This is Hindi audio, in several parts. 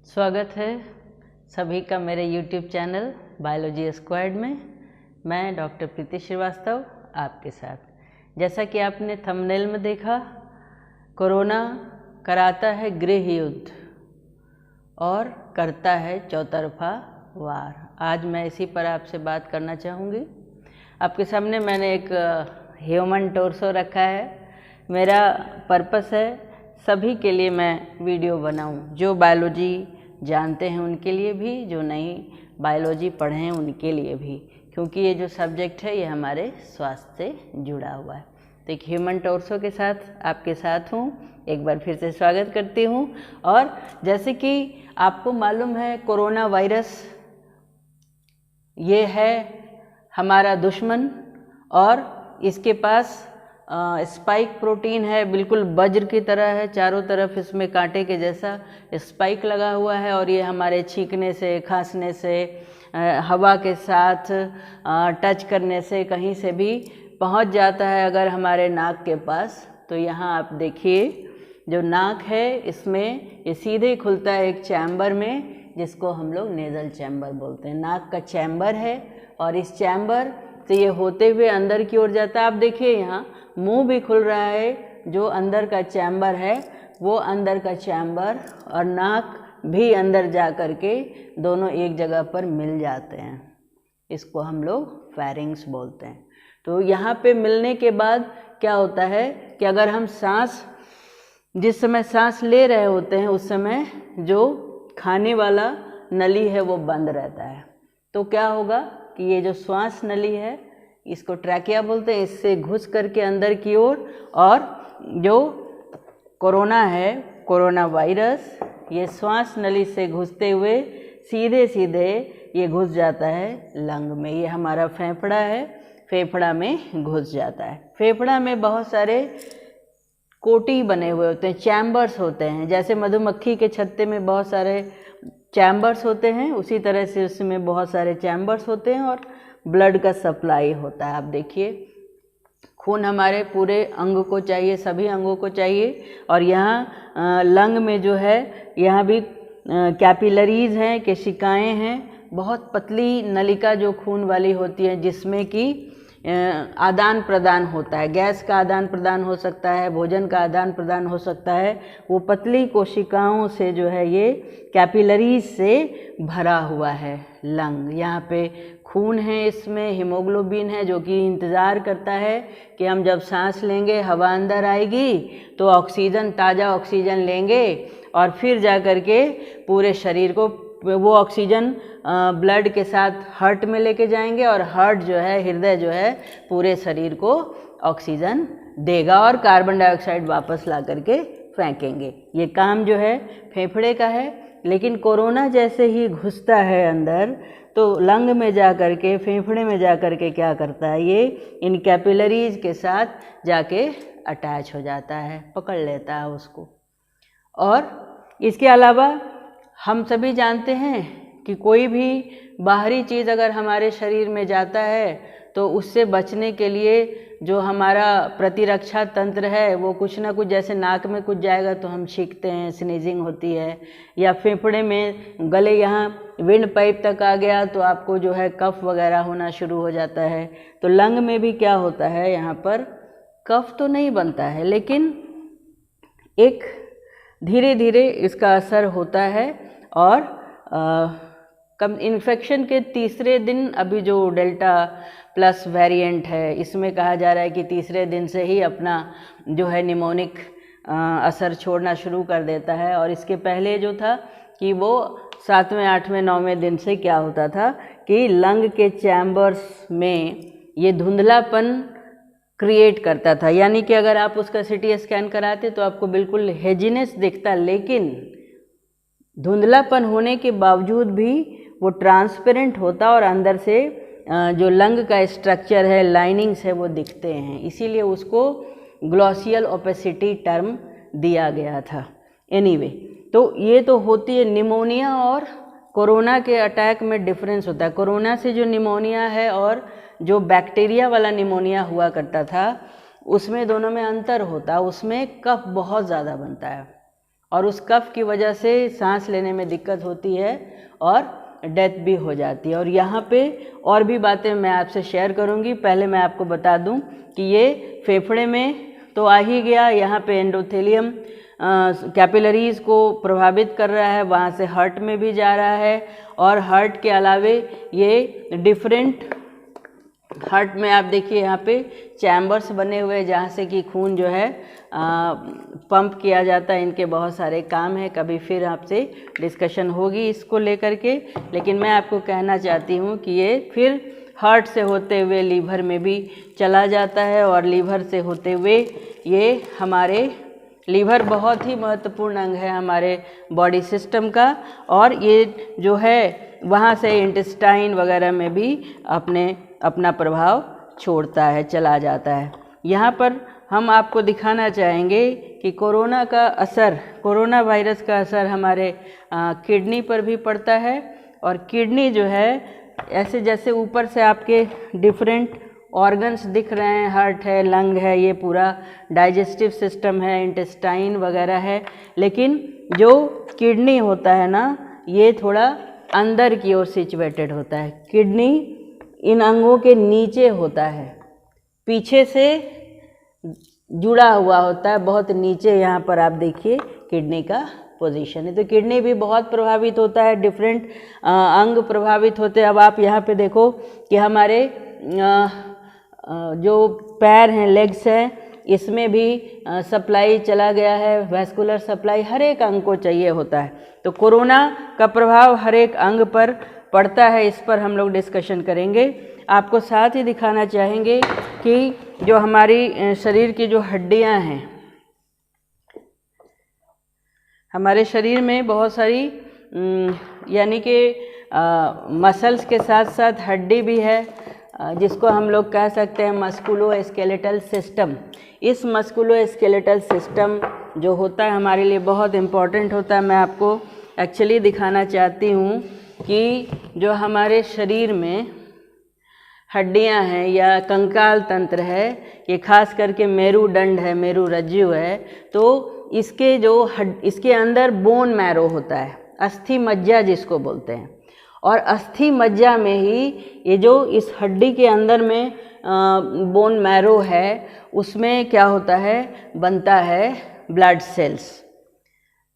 स्वागत है सभी का मेरे YouTube चैनल बायोलॉजी स्क्वाड में। मैं डॉक्टर प्रीति श्रीवास्तव आपके साथ। जैसा कि आपने थंबनेल में देखा, कोरोना कराता है गृह युद्ध और करता है चौतरफा वार। आज मैं इसी पर आपसे बात करना चाहूँगी। आपके सामने मैंने एक ह्यूमन टोर्सो रखा है। मेरा पर्पस है सभी के लिए मैं वीडियो बनाऊं, जो बायोलॉजी जानते हैं उनके लिए भी, जो नहीं बायोलॉजी पढ़े हैं उनके लिए भी, क्योंकि ये जो सब्जेक्ट है ये हमारे स्वास्थ्य से जुड़ा हुआ है। तो एक ह्यूमन टोर्सो के साथ आपके साथ हूँ, एक बार फिर से स्वागत करती हूँ। और जैसे कि आपको मालूम है, कोरोना वायरस ये है हमारा दुश्मन और इसके पास स्पाइक प्रोटीन है, बिल्कुल वज्र की तरह है, चारों तरफ इसमें कांटे के जैसा स्पाइक लगा हुआ है और ये हमारे छींकने से, खांसने से, हवा के साथ टच करने से कहीं से भी पहुंच जाता है। अगर हमारे नाक के पास, तो यहाँ आप देखिए जो नाक है इसमें ये सीधे खुलता है एक चैम्बर में, जिसको हम लोग नेज़ल चैम्बर बोलते हैं। नाक का चैम्बर है और इस चैम्बर से ये होते हुए अंदर की ओर जाता है। आप देखिए यहाँ मुंह भी खुल रहा है, जो अंदर का चैम्बर है वो अंदर का चैम्बर, और नाक भी अंदर जा कर के दोनों एक जगह पर मिल जाते हैं। इसको हम लोग फेरिंग्स बोलते हैं। तो यहाँ पे मिलने के बाद क्या होता है कि अगर हम जिस समय सांस ले रहे होते हैं उस समय जो खाने वाला नली है वो बंद रहता है। तो क्या होगा कि ये जो श्वास नली है, इसको ट्रैकिया बोलते हैं, इससे घुस करके अंदर की ओर, और जो कोरोना है, कोरोना वायरस, ये श्वास नली से घुसते हुए सीधे सीधे ये घुस जाता है लंग में। ये हमारा फेफड़ा है, फेफड़ा में घुस जाता है। फेफड़ा में बहुत सारे कोटी बने हुए होते हैं, चैम्बर्स होते हैं। जैसे मधुमक्खी के छत्ते में बहुत सारे चैम्बर्स होते हैं, उसी तरह से उसमें बहुत सारे चैम्बर्स होते हैं और ब्लड का सप्लाई होता है। आप देखिए खून हमारे पूरे अंग को चाहिए, सभी अंगों को चाहिए। और यहाँ लंग में जो है, यहाँ भी कैपिलरीज हैं, केशिकाएँ हैं, बहुत पतली नलिका जो खून वाली होती है, जिसमें कि आदान प्रदान होता है। गैस का आदान प्रदान हो सकता है, भोजन का आदान प्रदान हो सकता है। वो पतली कोशिकाओं से जो है, ये कैपिलरीज से भरा हुआ है लंग। यहाँ पे खून है, इसमें हीमोग्लोबिन है, जो कि इंतज़ार करता है कि हम जब सांस लेंगे, हवा अंदर आएगी तो ऑक्सीजन, ताज़ा ऑक्सीजन लेंगे और फिर जा कर के पूरे शरीर को वो ऑक्सीजन ब्लड के साथ हार्ट में लेके जाएंगे, और हार्ट जो है, हृदय जो है, पूरे शरीर को ऑक्सीजन देगा और कार्बन डाइऑक्साइड वापस ला करके फेंकेंगे। ये काम जो है फेफड़े का है। लेकिन कोरोना जैसे ही घुसता है अंदर, तो लंग में जा कर के, फेफड़े में जा कर के क्या करता है, ये इन कैपिलरीज के साथ जाके अटैच हो जाता है, पकड़ लेता है उसको। और इसके अलावा हम सभी जानते हैं कि कोई भी बाहरी चीज़ अगर हमारे शरीर में जाता है तो उससे बचने के लिए जो हमारा प्रतिरक्षा तंत्र है वो कुछ ना कुछ, जैसे नाक में कुछ जाएगा तो हम छींकते हैं, स्नीजिंग होती है, या फेफड़े में, गले यहाँ विंड पाइप तक आ गया तो आपको जो है कफ वगैरह होना शुरू हो जाता है। तो लंग में भी क्या होता है, यहाँ पर कफ तो नहीं बनता है, लेकिन एक धीरे धीरे इसका असर होता है। और इन्फेक्शन के तीसरे दिन, अभी जो डेल्टा प्लस वेरिएंट है, इसमें कहा जा रहा है कि तीसरे दिन से ही अपना जो है निमोनिक असर छोड़ना शुरू कर देता है। और इसके पहले जो था कि वो 7वें, 8वें, 9वें दिन से क्या होता था कि लंग के चैम्बर्स में ये धुंधलापन क्रिएट करता था। यानी कि अगर आप उसका CT स्कैन कराते तो आपको बिल्कुल हेजीनेस दिखता, लेकिन धुंधलापन होने के बावजूद भी वो ट्रांसपेरेंट होता और अंदर से जो लंग का स्ट्रक्चर है, लाइनिंग्स है, वो दिखते हैं। इसीलिए उसको ग्लॉसियल ओपेसिटी टर्म दिया गया था। एनीवे, तो ये तो होती है निमोनिया, और कोरोना के अटैक में डिफरेंस होता है। कोरोना से जो निमोनिया है और जो बैक्टीरिया वाला निमोनिया हुआ करता था, उसमें दोनों में अंतर होता है। उसमें कफ बहुत ज़्यादा बनता है और उस कफ की वजह से सांस लेने में दिक्कत होती है और डेथ भी हो जाती है। और यहाँ पे और भी बातें मैं आपसे शेयर करूँगी। पहले मैं आपको बता दूँ कि ये फेफड़े में तो आ ही गया, यहाँ पे एंडोथेलियम कैपिलरीज़ को प्रभावित कर रहा है, वहाँ से हार्ट में भी जा रहा है। और हार्ट के अलावे ये डिफरेंट हार्ट में आप देखिए यहाँ पे चैम्बर्स बने हुए हैं जहाँ से कि खून जो है पंप किया जाता है। इनके बहुत सारे काम हैं, कभी फिर आपसे डिस्कशन होगी इसको लेकर के। लेकिन मैं आपको कहना चाहती हूँ कि ये फिर हार्ट से होते हुए लीवर में भी चला जाता है और लीवर से होते हुए ये हमारे लीवर बहुत ही महत्वपूर्ण अंग है हमारे बॉडी सिस्टम का, और ये जो है वहाँ से इंटेस्टाइन वगैरह में भी अपना प्रभाव छोड़ता है, चला जाता है। यहाँ पर हम आपको दिखाना चाहेंगे कि कोरोना का असर, कोरोना वायरस का असर हमारे किडनी पर भी पड़ता है। और किडनी जो है ऐसे जैसे ऊपर से आपके डिफरेंट ऑर्गन्स दिख रहे हैं, हार्ट है, लंग है, ये पूरा डाइजेस्टिव सिस्टम है, इंटेस्टाइन वगैरह है, लेकिन जो किडनी होता है ना, ये थोड़ा अंदर की ओर सिचुएटेड होता है। किडनी इन अंगों के नीचे होता है, पीछे से जुड़ा हुआ होता है, बहुत नीचे। यहाँ पर आप देखिए किडनी का पोजीशन है, तो किडनी भी बहुत प्रभावित होता है, डिफरेंट अंग प्रभावित होते हैं। अब आप यहाँ पे देखो कि हमारे जो पैर हैं, लेग्स हैं, इसमें भी सप्लाई चला गया है, वैस्कुलर सप्लाई हर एक अंग को चाहिए होता है। तो कोरोना का प्रभाव हर एक अंग पर पड़ता है, इस पर हम लोग डिस्कशन करेंगे। आपको साथ ही दिखाना चाहेंगे कि जो हमारी शरीर की जो हड्डियां हैं, हमारे शरीर में बहुत सारी यानी कि मसल्स के साथ साथ हड्डी भी है, जिसको हम लोग कह सकते हैं मस्कुलो स्केलेटल सिस्टम। इस मस्कुलो स्केलेटल सिस्टम जो होता है हमारे लिए बहुत इम्पॉर्टेंट होता है। मैं आपको एक्चुअली दिखाना चाहती हूँ कि जो हमारे शरीर में हड्डियां हैं या कंकाल तंत्र है, ये खास करके मेरुदंड है, मेरुरज्जु है, तो इसके अंदर बोन मैरो होता है, अस्थि मज्जा जिसको बोलते हैं। और अस्थि मज्जा में ही ये जो इस हड्डी के अंदर में बोन मैरो है, उसमें क्या होता है, बनता है blood cells,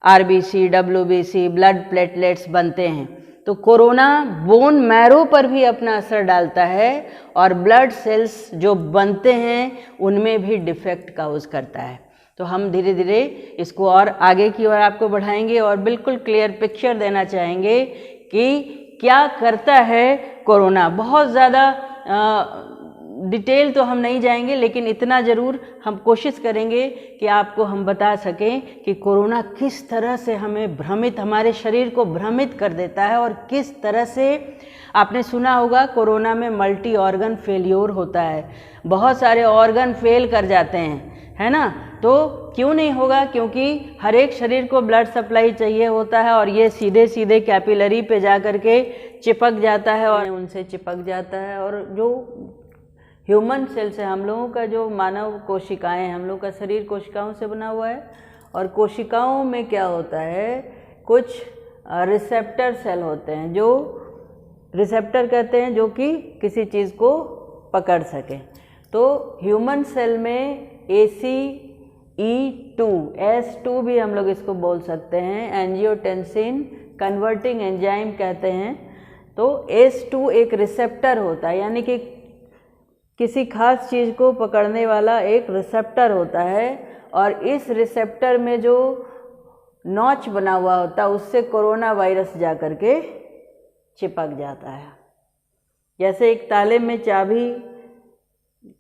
RBC, WBC, blood platelets बनते हैं। तो कोरोना बोन मैरो पर भी अपना असर डालता है और ब्लड सेल्स जो बनते हैं उनमें भी डिफेक्ट काउज करता है। तो हम धीरे धीरे इसको और आगे की ओर आपको बढ़ाएंगे और बिल्कुल क्लियर पिक्चर देना चाहेंगे कि क्या करता है कोरोना। बहुत ज़्यादा डिटेल तो हम नहीं जाएंगे, लेकिन इतना ज़रूर हम कोशिश करेंगे कि आपको हम बता सकें कि कोरोना किस तरह से हमें भ्रमित, हमारे शरीर को भ्रमित कर देता है। और किस तरह से आपने सुना होगा कोरोना में मल्टी ऑर्गन फेल्योर होता है, बहुत सारे ऑर्गन फेल कर जाते हैं, है ना। तो क्यों नहीं होगा, क्योंकि हर एक शरीर को ब्लड सप्लाई चाहिए होता है और ये सीधे सीधे कैपिलरी पे जा कर के चिपक जाता है और उनसे चिपक जाता है। और जो ह्यूमन सेल्स है, हम लोगों का जो मानव कोशिकाएं, हम लोग का शरीर कोशिकाओं से बना हुआ है, और कोशिकाओं में क्या होता है, कुछ रिसेप्टर सेल होते हैं, जो रिसेप्टर कहते हैं, जो कि किसी चीज़ को पकड़ सके। तो ह्यूमन सेल में ACE2 भी हम लोग इसको बोल सकते हैं, एंजियोटेंसिन कन्वर्टिंग एंजाइम कहते हैं। तो ACE2 एक रिसेप्टर होता है, यानी कि किसी खास चीज़ को पकड़ने वाला एक रिसेप्टर होता है, और इस रिसेप्टर में जो नॉच बना हुआ होता है उससे कोरोना वायरस जा कर के चिपक जाता है। जैसे एक ताले में चाबी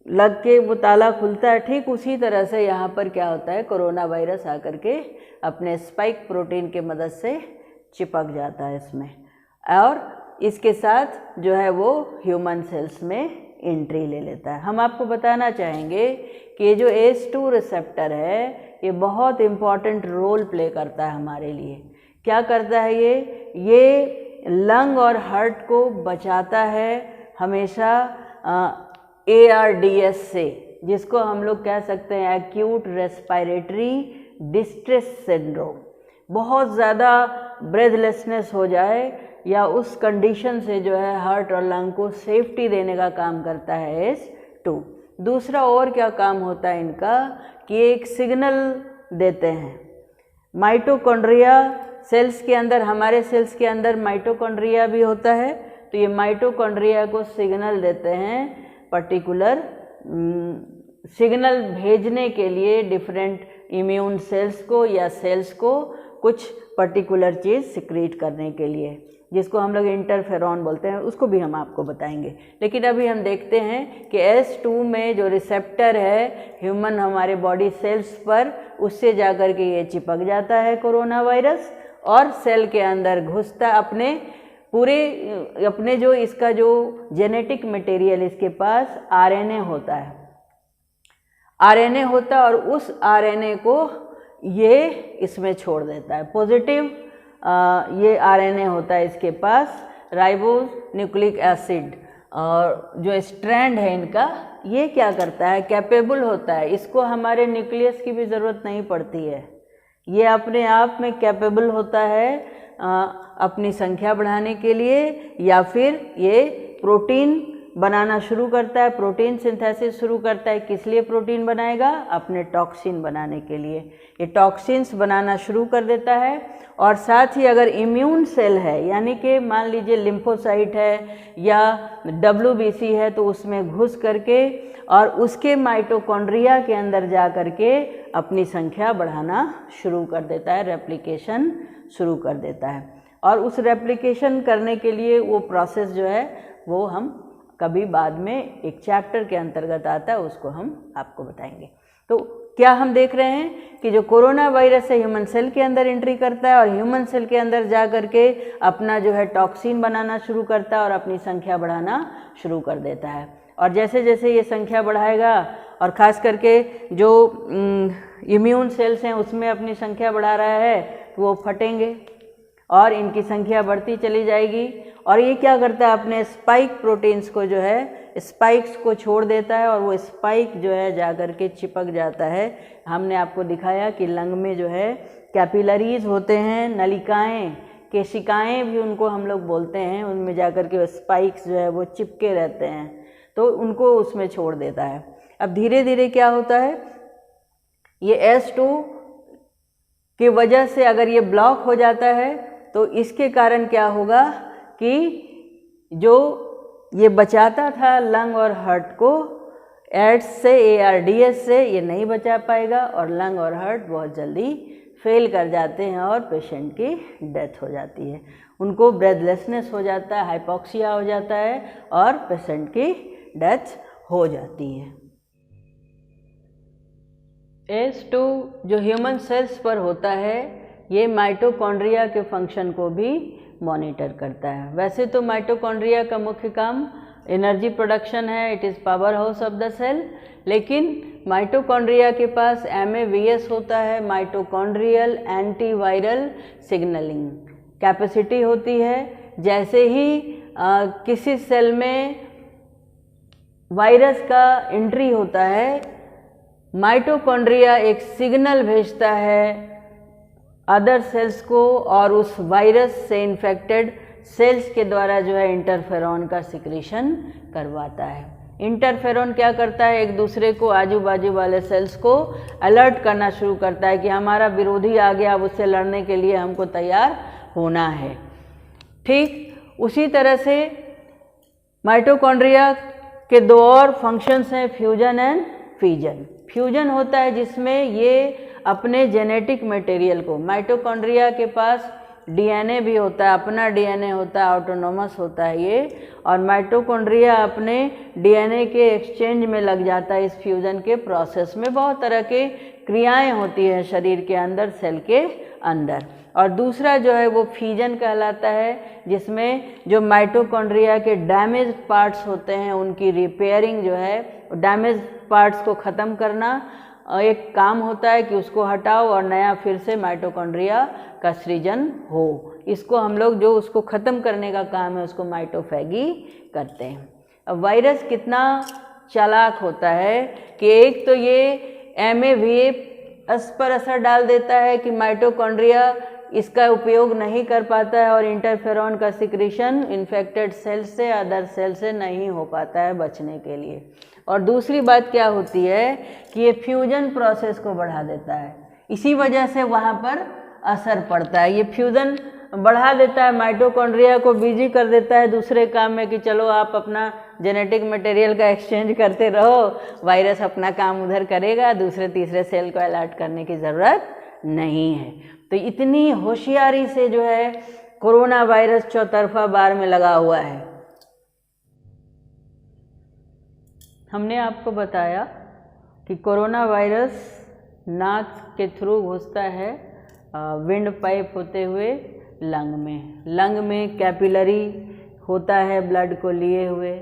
लग के वो ताला खुलता है, ठीक उसी तरह से यहाँ पर क्या होता है, कोरोना वायरस आकर के अपने स्पाइक प्रोटीन के मदद से चिपक जाता है इसमें, और इसके साथ जो है वो ह्यूमन सेल्स में एंट्री ले लेता है। हम आपको बताना चाहेंगे कि ये जो ACE2 रिसेप्टर है, ये बहुत इम्पॉर्टेंट रोल प्ले करता है हमारे लिए। क्या करता है ये लंग और हार्ट को बचाता है हमेशा ARDS से, जिसको हम लोग कह सकते हैं एक्यूट रेस्पिरेटरी डिस्ट्रेस सिंड्रोम। बहुत ज़्यादा ब्रेथलेसनेस हो जाए या उस कंडीशन से जो है हार्ट और लंग को सेफ्टी देने का काम करता है H2। दूसरा और क्या काम होता है इनका कि एक सिग्नल देते हैं। माइटोकॉन्ड्रिया सेल्स के अंदर, हमारे सेल्स के अंदर माइटोकॉन्ड्रिया भी होता है, तो ये माइटोकॉन्ड्रिया को सिग्नल देते हैं, पर्टिकुलर सिग्नल भेजने के लिए डिफरेंट इम्यून सेल्स को या सेल्स को कुछ पर्टिकुलर चीज़ सिक्रीट करने के लिए, जिसको हम लोग इंटरफेरॉन बोलते हैं, उसको भी हम आपको बताएंगे। लेकिन अभी हम देखते हैं कि H2 में जो रिसेप्टर है ह्यूमन हमारे बॉडी सेल्स पर, उससे जाकर के ये चिपक जाता है कोरोना वायरस और सेल के अंदर घुसता, अपने जो इसका जो जेनेटिक मटेरियल इसके पास RNA होता है, RNA होता है और उस RNA को ये इसमें छोड़ देता है। पॉजिटिव ये RNA होता है इसके पास, राइबोस न्यूक्लिक एसिड, और जो स्ट्रैंड है इनका ये क्या करता है, कैपेबल होता है, इसको हमारे न्यूक्लियस की भी ज़रूरत नहीं पड़ती है, ये अपने आप में कैपेबल होता है अपनी संख्या बढ़ाने के लिए, या फिर ये प्रोटीन बनाना शुरू करता है, प्रोटीन सिंथेसिस शुरू करता है। किस लिए प्रोटीन बनाएगा? अपने टॉक्सिन बनाने के लिए। ये टॉक्सिन्स बनाना शुरू कर देता है और साथ ही अगर इम्यून सेल है, यानी कि मान लीजिए लिम्फोसाइट है या WBC है, तो उसमें घुस करके और उसके माइटोकॉन्ड्रिया के अंदर जा करके अपनी संख्या बढ़ाना शुरू कर देता है, रेप्लिकेशन शुरू कर देता है। और उस रेप्लिकेशन करने के लिए वो प्रोसेस जो है वो हम कभी बाद में एक चैप्टर के अंतर्गत आता है, उसको हम आपको बताएंगे। तो क्या हम देख रहे हैं कि जो कोरोना वायरस है ह्यूमन सेल के अंदर एंट्री करता है और ह्यूमन सेल के अंदर जा करके अपना जो है टॉक्सिन बनाना शुरू करता है और अपनी संख्या बढ़ाना शुरू कर देता है। और जैसे जैसे ये संख्या बढ़ाएगा और ख़ास करके जो इम्यून सेल्स हैं उसमें अपनी संख्या बढ़ा रहा है, तो वो फटेंगे और इनकी संख्या बढ़ती चली जाएगी। और ये क्या करता है, अपने स्पाइक प्रोटीन्स को जो है स्पाइक्स को छोड़ देता है और वो स्पाइक जो है जाकर के चिपक जाता है। हमने आपको दिखाया कि लंग में जो है कैपिलरीज होते हैं, नलिकाएं, केशिकाएं भी उनको हम लोग बोलते हैं, उनमें जाकर के स्पाइक्स जो है वो चिपके रहते हैं, तो उनको उसमें छोड़ देता है। अब धीरे धीरे क्या होता है, ये H2 की वजह से अगर ये ब्लॉक हो जाता है तो इसके कारण क्या होगा कि जो ये बचाता था लंग और हार्ट को एड्स से, ARDS से, ये नहीं बचा पाएगा और लंग और हार्ट बहुत जल्दी फेल कर जाते हैं और पेशेंट की डेथ हो जाती है। उनको ब्रेथलेसनेस हो जाता है, हाइपोक्सिया हो जाता है और पेशेंट की डेथ हो जाती है। H2 जो ह्यूमन सेल्स पर होता है ये माइटोकॉन्ड्रिया के फंक्शन को भी मॉनिटर करता है। वैसे तो माइटोकॉन्ड्रिया का मुख्य काम एनर्जी प्रोडक्शन है, it is power house of the cell, लेकिन माइटोकॉन्ड्रिया के पास MAVS होता है, माइटोकॉन्ड्रियल एंटीवायरल सिग्नलिंग कैपेसिटी होती है। जैसे ही किसी सेल में वायरस का एंट्री होता है, माइटोकॉन्ड्रिया एक सिग्नल भेजता है अदर सेल्स को और उस वायरस से इन्फेक्टेड सेल्स के द्वारा जो है इंटरफेरॉन का सिक्रीशन करवाता है। इंटरफेरॉन क्या करता है, एक दूसरे को, आजू बाजू वाले सेल्स को अलर्ट करना शुरू करता है कि हमारा विरोधी आ गया, अब उससे लड़ने के लिए हमको तैयार होना है। ठीक उसी तरह से माइटोकॉन्ड्रिया के दो और फंक्शंस हैं, फ्यूजन एंड फिजन। फ्यूजन होता है जिसमें ये अपने जेनेटिक मटेरियल को, माइटोकॉन्ड्रिया के पास DNA भी होता है, अपना DNA होता है, ऑटोनोमस होता है ये, और माइटोकॉन्ड्रिया अपने DNA के एक्सचेंज में लग जाता है। इस फ्यूजन के प्रोसेस में बहुत तरह के क्रियाएं होती हैं शरीर के अंदर, सेल के अंदर। और दूसरा जो है वो फिजन कहलाता है, जिसमें जो माइटोकॉन्ड्रिया के डैमेज पार्ट्स होते हैं उनकी रिपेयरिंग जो है, डैमेज पार्ट्स को ख़त्म करना एक काम होता है कि उसको हटाओ और नया फिर से माइटोकॉन्ड्रिया का सृजन हो। इसको हम लोग जो उसको ख़त्म करने का काम है उसको माइटोफैगी करते हैं। अब वायरस कितना चालाक होता है कि एक तो ये MAVS पर असर डाल देता है कि माइटोकॉन्ड्रिया इसका उपयोग नहीं कर पाता है और इंटरफेरॉन का सिक्रीशन इन्फेक्टेड सेल से अदर सेल से नहीं हो पाता है बचने के लिए। और दूसरी बात क्या होती है कि ये फ्यूजन प्रोसेस को बढ़ा देता है, इसी वजह से वहाँ पर असर पड़ता है। ये फ्यूजन बढ़ा देता है, माइटोकॉन्ड्रिया को बिजी कर देता है दूसरे काम में कि चलो आप अपना जेनेटिक मटेरियल का एक्सचेंज करते रहो, वायरस अपना काम उधर करेगा, दूसरे तीसरे सेल को अलर्ट करने की ज़रूरत नहीं है। तो इतनी होशियारी से जो है कोरोना वायरस चौतरफा बार में लगा हुआ है। हमने आपको बताया कि कोरोना वायरस नाक के थ्रू घुसता है विंड पाइप होते हुए लंग में। लंग में कैपिलरी होता है ब्लड को लिए हुए।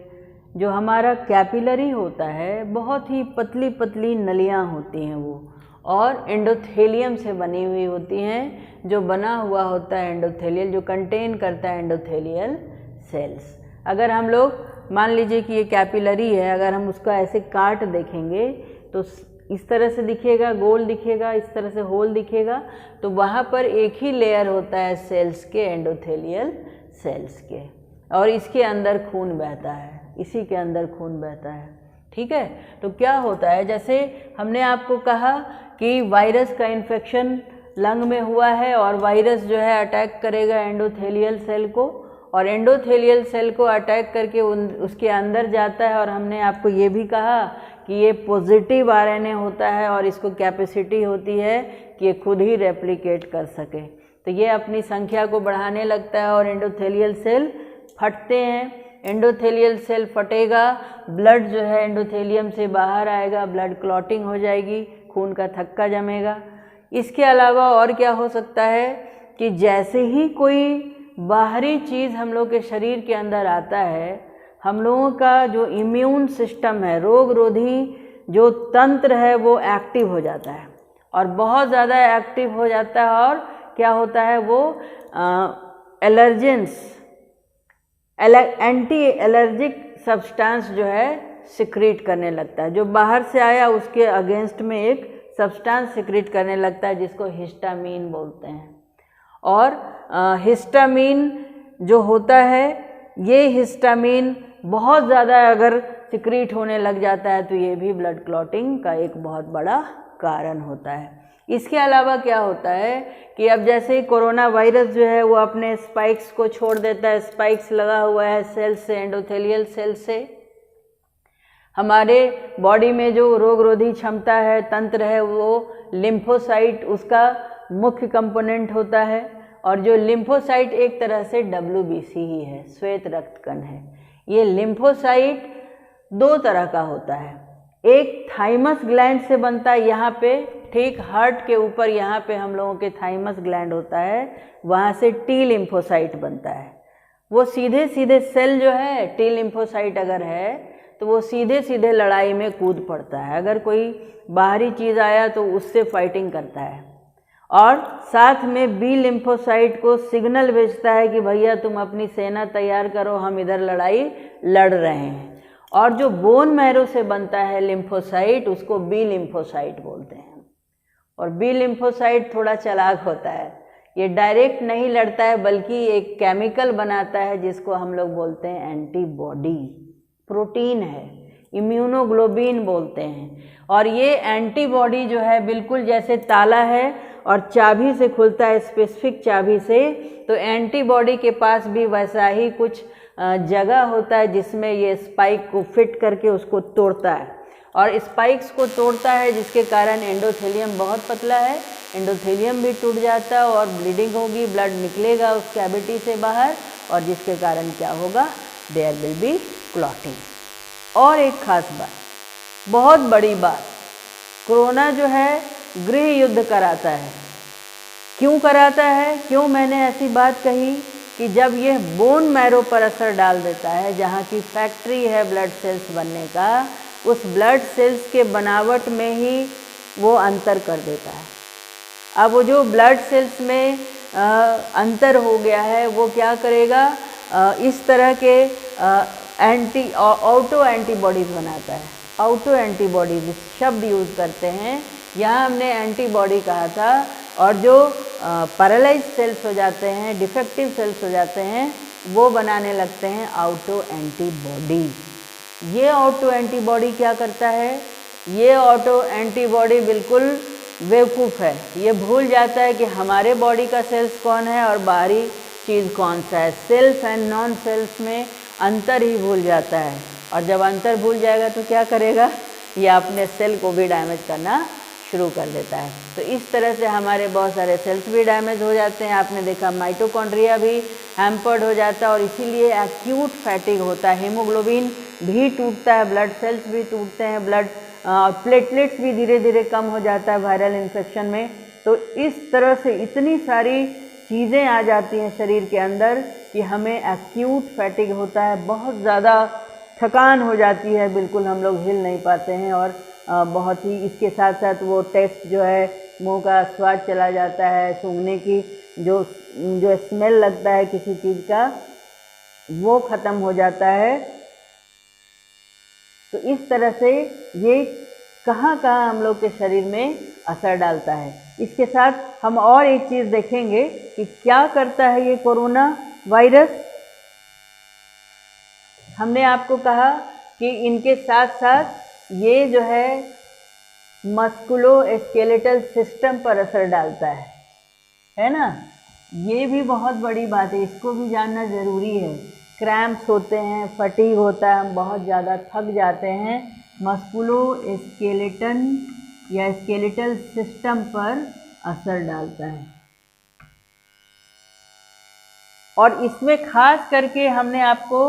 जो हमारा कैपिलरी होता है बहुत ही पतली पतली नलियाँ होती हैं वो, और एंडोथेलियम से बनी हुई होती हैं। जो बना हुआ होता है एंडोथेलियल, जो कंटेन करता है एंडोथेलियल सेल्स। अगर हम लोग मान लीजिए कि ये कैपिलरी है, अगर हम उसका ऐसे काट देखेंगे तो इस तरह से दिखेगा, गोल दिखेगा, इस तरह से होल दिखेगा। तो वहाँ पर एक ही लेयर होता है सेल्स के, एंडोथेलियल सेल्स के, और इसके अंदर खून बहता है, इसी के अंदर खून बहता है। ठीक है, तो क्या होता है, जैसे हमने आपको कहा कि वायरस का इन्फेक्शन लंग में हुआ है और वायरस जो है अटैक करेगा एंडोथेलियल सेल को, और एंडोथेलियल सेल को अटैक करके उसके अंदर जाता है। और हमने आपको ये भी कहा कि ये पॉजिटिव आरएनए होता है और इसको कैपेसिटी होती है कि ये खुद ही रेप्लिकेट कर सके। तो ये अपनी संख्या को बढ़ाने लगता है और एंडोथेलियल सेल फटते हैं। एंडोथेलियल सेल फटेगा, ब्लड जो है एंडोथेलियम से बाहर आएगा, ब्लड क्लॉटिंग हो जाएगी, खून का थक्का जमेगा। इसके अलावा और क्या हो सकता है कि जैसे ही कोई बाहरी चीज़ हम लोग के शरीर के अंदर आता है, हम लोगों का जो इम्यून सिस्टम है, रोग रोधी जो तंत्र है, वो एक्टिव हो जाता है और बहुत ज़्यादा एक्टिव हो जाता है। और क्या होता है, वो एलर्जेंस, एंटी एलर्जिक सब्सटेंस जो है सिक्रीट करने लगता है। जो बाहर से आया उसके अगेंस्ट में एक सब्सटेंस सिक्रीट करने लगता है जिसको हिस्टामीन बोलते हैं। और हिस्टामीन जो होता है, ये हिस्टामीन बहुत ज़्यादा अगर सिक्रीट होने लग जाता है तो ये भी ब्लड क्लॉटिंग का एक बहुत बड़ा कारण होता है। इसके अलावा क्या होता है कि अब जैसे कोरोना वायरस जो है वो अपने स्पाइक्स को छोड़ देता है, स्पाइक्स लगा हुआ है सेल से, एंडोथेलियल सेल से। हमारे बॉडी में जो रोग रोधी क्षमता है, तंत्र है, वो लिम्फोसाइट उसका मुख्य कंपोनेंट होता है। और जो लिम्फोसाइट एक तरह से WBC ही है, श्वेत रक्त कण है। ये लिम्फोसाइट दो तरह का होता है, एक थाइमस ग्लैंड से बनता है, यहाँ पे ठीक हार्ट के ऊपर यहाँ पे हम लोगों के थाइमस ग्लैंड होता है, वहाँ से टी लिम्फोसाइट बनता है। वो सीधे सीधे सेल जो है, टी लिम्फोसाइट अगर है तो वो सीधे सीधे लड़ाई में कूद पड़ता है। अगर कोई बाहरी चीज़ आया तो उससे फाइटिंग करता है, और साथ में बी लिम्फोसाइट को सिग्नल भेजता है कि भैया तुम अपनी सेना तैयार करो, हम इधर लड़ाई लड़ रहे हैं। और जो बोन मैरो से बनता है लिम्फोसाइट, उसको बी लिम्फोसाइट बोलते हैं। और बी लिम्फोसाइट थोड़ा चालाक होता है, ये डायरेक्ट नहीं लड़ता है बल्कि एक केमिकल बनाता है जिसको हम लोग बोलते हैं एंटीबॉडी, प्रोटीन है, इम्यूनोग्लोबिन बोलते हैं। और ये एंटीबॉडी जो है बिल्कुल जैसे ताला है और चाबी से खुलता है, स्पेसिफिक चाबी से, तो एंटीबॉडी के पास भी वैसा ही कुछ जगह होता है जिसमें ये स्पाइक को फिट करके उसको तोड़ता है, और स्पाइक्स को तोड़ता है जिसके कारण एंडोथेलियम बहुत पतला है, एंडोथेलियम भी टूट जाता है और ब्लीडिंग होगी, ब्लड निकलेगा उस कैविटी से बाहर, और जिसके कारण क्या होगा, देयर विल बी क्लॉटिंग। और एक खास बात, बहुत बड़ी बात, कोरोना जो है गृह युद्ध कराता है। क्यों कराता है, क्यों मैंने ऐसी बात कही कि जब यह बोन मैरो पर असर डाल देता है, जहाँ की फैक्ट्री है ब्लड सेल्स बनने का, उस ब्लड सेल्स के बनावट में ही वो अंतर कर देता है। अब वो जो ब्लड सेल्स में अंतर हो गया है, वो क्या करेगा, इस तरह के ऑटो एंटीबॉडीज बनाता है। ऑटो एंटीबॉडीज शब्द यूज़ करते हैं, यहाँ हमने एंटीबॉडी कहा था। और जो पैरालाइज सेल्स हो जाते हैं, डिफेक्टिव सेल्स हो जाते हैं, वो बनाने लगते हैं ऑटो एंटीबॉडी। ये ऑटो एंटीबॉडी क्या करता है? ये ऑटो एंटीबॉडी बिल्कुल बेवकूफ़ है, ये भूल जाता है कि हमारे बॉडी का सेल्स कौन है और बाहरी चीज़ कौन सा है। सेल्फ एंड नॉन सेल्फ में अंतर ही भूल जाता है, और जब अंतर भूल जाएगा तो क्या करेगा? ये अपने सेल को भी डैमेज करना शुरू कर देता है। तो इस तरह से हमारे बहुत सारे सेल्स भी डैमेज हो जाते हैं। आपने देखा माइटोकॉन्ड्रिया भी हैम्पर्ड हो जाता है, और इसीलिए एक्यूट फैटिग होता है। हीमोग्लोबिन भी टूटता है, ब्लड सेल्स भी टूटते हैं, ब्लड प्लेटलेट्स भी धीरे धीरे कम हो जाता है वायरल इन्फेक्शन में। तो इस तरह से इतनी सारी चीज़ें आ जाती हैं शरीर के अंदर कि हमें एक्यूट फैटिग होता है, बहुत ज़्यादा थकान हो जाती है, बिल्कुल हम लोग हिल नहीं पाते हैं, और बहुत ही इसके साथ साथ वो टेस्ट जो है, मुंह का स्वाद चला जाता है, सूंघने की जो स्मेल लगता है किसी चीज़ का, वो ख़त्म हो जाता है। तो इस तरह से ये कहाँ कहाँ हम लोग के शरीर में असर डालता है। इसके साथ हम और एक चीज़ देखेंगे कि क्या करता है ये कोरोना वायरस। हमने आपको कहा कि इनके साथ साथ ये जो है मस्कुलोस्केलेटल सिस्टम पर असर डालता है ना। ये भी बहुत बड़ी बात है, इसको भी जानना ज़रूरी है। क्रैम्प्स होते हैं, फटीग होता है, हम बहुत ज़्यादा थक जाते हैं, मस्कुलोस्केलेटन या स्केलेटल सिस्टम पर असर डालता है। और इसमें खास करके हमने आपको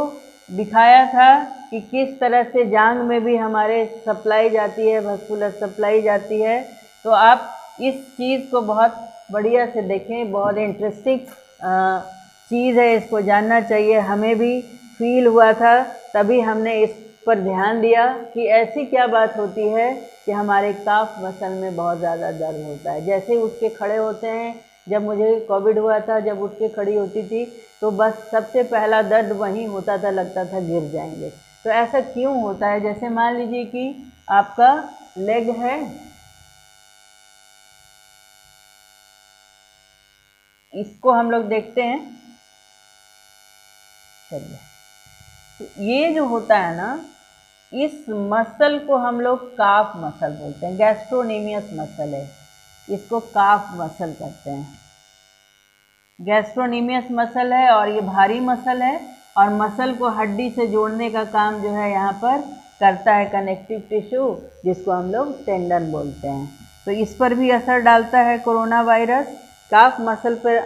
दिखाया था कि किस तरह से जांघ में भी हमारे सप्लाई जाती है, वस्कुलर सप्लाई जाती है। तो आप इस चीज़ को बहुत बढ़िया से देखें, बहुत इंटरेस्टिंग चीज़ है, इसको जानना चाहिए। हमें भी फील हुआ था, तभी हमने इस पर ध्यान दिया कि ऐसी क्या बात होती है कि हमारे काफ मसल में बहुत ज़्यादा दर्द होता है। जैसे उठ के खड़े होते हैं, जब मुझे कोविड हुआ था, जब उठ के खड़ी होती थी तो बस सबसे पहला दर्द वहीं होता था, लगता था गिर जाएंगे। तो ऐसा क्यों होता है? जैसे मान लीजिए कि आपका लेग है, इसको हम लोग देखते हैं, चलिए, तो ये जो होता है ना, इस मसल को हम लोग काफ मसल बोलते हैं, गैस्ट्रोनेमियस मसल है, इसको काफ मसल कहते हैं। गैस्ट्रोनेमियस मसल है और ये भारी मसल है, और मसल को हड्डी से जोड़ने का काम जो है यहाँ पर करता है कनेक्टिव टिश्यू, जिसको हम लोग टेंडन बोलते हैं। तो इस पर भी असर डालता है कोरोना वायरस। काफ मसल पर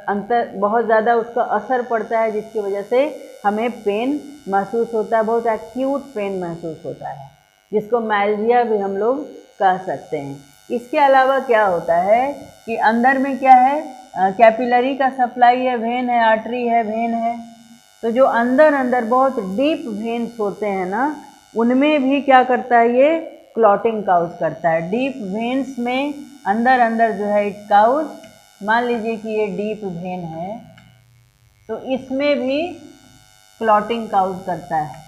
अंतर बहुत ज़्यादा उसका असर पड़ता है, जिसकी वजह से हमें पेन महसूस होता है, बहुत एक्यूट पेन महसूस होता है, जिसको माइल्जिया भी हम लोग कह सकते हैं। इसके अलावा क्या होता है कि अंदर में क्या है, कैपिलरी का सप्लाई है, वेन है, आर्टरी है, वेन है। तो जो अंदर अंदर बहुत डीप वेन्स होते हैं ना, उनमें भी क्या करता है, ये क्लॉटिंग काउज करता है। डीप वेन्स में अंदर अंदर जो है इट काउज, मान लीजिए कि ये डीप वेन है, तो इसमें भी क्लॉटिंग काउज करता है,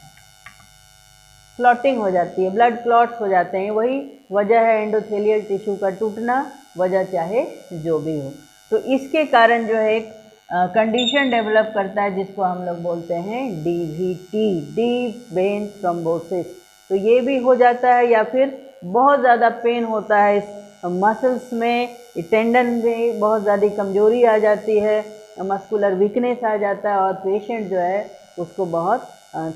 क्लॉटिंग हो जाती है, ब्लड क्लॉट्स हो जाते हैं। वही वजह है एंडोथेलियल टिश्यू का टूटना, वजह चाहे जो भी हो। तो इसके कारण जो है एक कंडीशन डेवलप करता है, जिसको हम लोग बोलते हैं DVT, डीप वेन थ्रोम्बोसिस। तो ये भी हो जाता है, या फिर बहुत ज़्यादा पेन होता है इस मसल्स में, टेंडन में बहुत ज़्यादा कमजोरी आ जाती है, मस्कुलर वीकनेस आ जाता है, और पेशेंट जो है उसको बहुत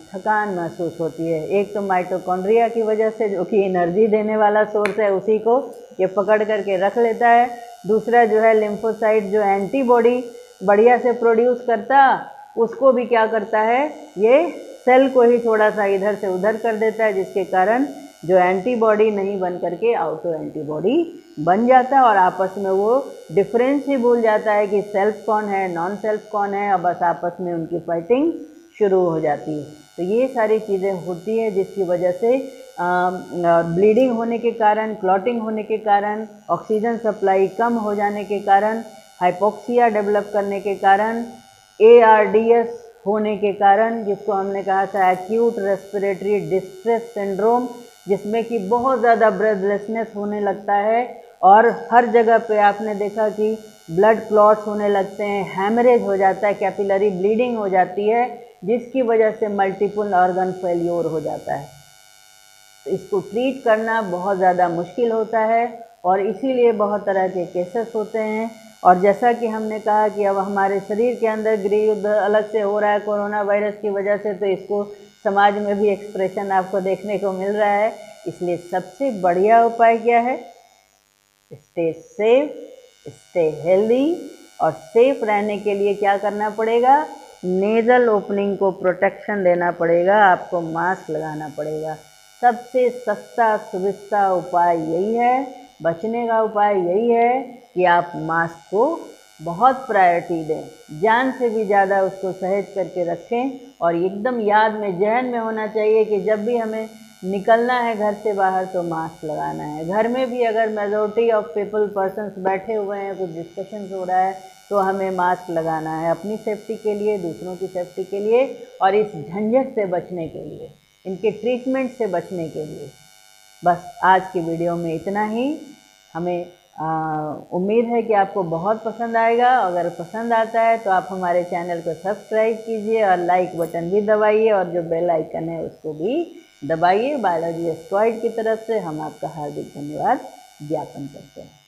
थकान महसूस होती है। एक तो माइटोकॉन्ड्रिया की वजह से, जो कि एनर्जी देने वाला सोर्स है, उसी को ये पकड़ करके रख लेता है। दूसरा जो है लिम्फोसाइट, जो एंटीबॉडी बढ़िया से प्रोड्यूस करता, उसको भी क्या करता है, ये सेल को ही थोड़ा सा इधर से उधर कर देता है, जिसके कारण जो एंटीबॉडी नहीं बन करके ऑटो एंटीबॉडी बन जाता है, और आपस में वो डिफरेंस ही भूल जाता है कि सेल्फ कौन है, नॉन सेल्फ कौन है, और बस आपस में उनकी फाइटिंग शुरू हो जाती है। तो ये सारी चीज़ें होती हैं, जिसकी वजह से ब्लीडिंग होने के कारण, क्लॉटिंग होने के कारण, ऑक्सीजन सप्लाई कम हो जाने के कारण, हाइपोक्सिया डेवलप करने के कारण, ARDS होने के कारण, जिसको हमने कहा था एक्यूट रेस्पिरेटरी डिस्ट्रेस सिंड्रोम, जिसमें कि बहुत ज़्यादा ब्रेथलेसनेस होने लगता है, और हर जगह पे आपने देखा कि ब्लड क्लॉट्स होने लगते हैं, हैमरेज हो जाता है, कैपिलरी ब्लीडिंग हो जाती है, जिसकी वजह से मल्टीपल ऑर्गन फेल्योर हो जाता है। तो इसको ट्रीट करना बहुत ज़्यादा मुश्किल होता है और इसीलिए बहुत तरह के केसेस होते हैं। और जैसा कि हमने कहा कि अब हमारे शरीर के अंदर गृह युद्ध अलग से हो रहा है कोरोना वायरस की वजह से, तो इसको समाज में भी एक्सप्रेशन आपको देखने को मिल रहा है। इसलिए सबसे बढ़िया उपाय क्या है? Stay safe, stay healthy. और सेफ रहने के लिए क्या करना पड़ेगा? नेज़ल ओपनिंग को प्रोटेक्शन देना पड़ेगा, आपको मास्क लगाना पड़ेगा। सबसे सस्ता सुविस्ता उपाय यही है, बचने का उपाय यही है कि आप मास्क को बहुत प्रायोरिटी दें, जान से भी ज़्यादा उसको सहेज करके रखें। और एकदम याद में, जहन में होना चाहिए कि जब भी हमें निकलना है घर से बाहर तो मास्क लगाना है। घर में भी अगर मेजॉरिटी ऑफ पीपल पर्सन्स बैठे हुए हैं, कुछ डिस्कशंस हो रहा है, तो हमें मास्क लगाना है अपनी सेफ्टी के लिए, दूसरों की सेफ्टी के लिए और इस झंझट से बचने के लिए, इनके ट्रीटमेंट से बचने के लिए। बस आज की वीडियो में इतना ही। हमें उम्मीद है कि आपको बहुत पसंद आएगा। अगर पसंद आता है तो आप हमारे चैनल को सब्सक्राइब कीजिए और लाइक बटन भी दबाइए और जो बेल आइकन है उसको भी दबाइए। बायोलॉजी स्क्वाड की तरफ से हम आपका हार्दिक धन्यवाद ज्ञापन करते हैं।